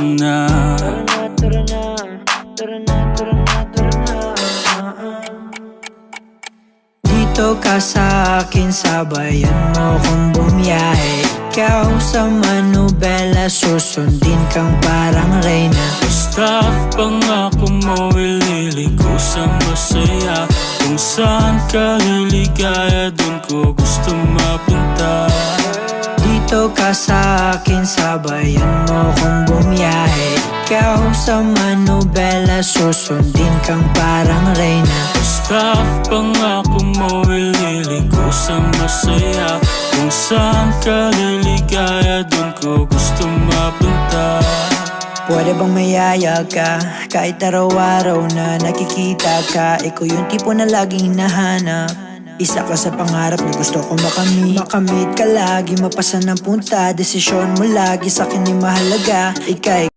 na. Tara na, tara na, tara na, tara na, tara na. Dito ka sa akin, sabayan mo kong bumiyahe. Ikaw sa manubela, susundin kang parang reyna. Basta pangako mo, ililigo sa masaya. Kung saan ka liligaya, dun ko gusto mapunta. Dito ka sa akin, sabayan mo kong bumiyahe. Ikaw sa manubela, susundin kang parang reyna. Basta pangako mo, ililigo sa masaya. Kung saan ka liligaya, dun ko gusto mapunta. Pwede bang mayaya ka? Kahit araw-araw na nakikita ka, ikaw yung tipo na laging hinahanap. Isa ka sa pangarap na gusto ko makamit. Makamit ka lagi, mapasa ng punta. Desisyon mo lagi sa akin ay mahalaga. Ika'y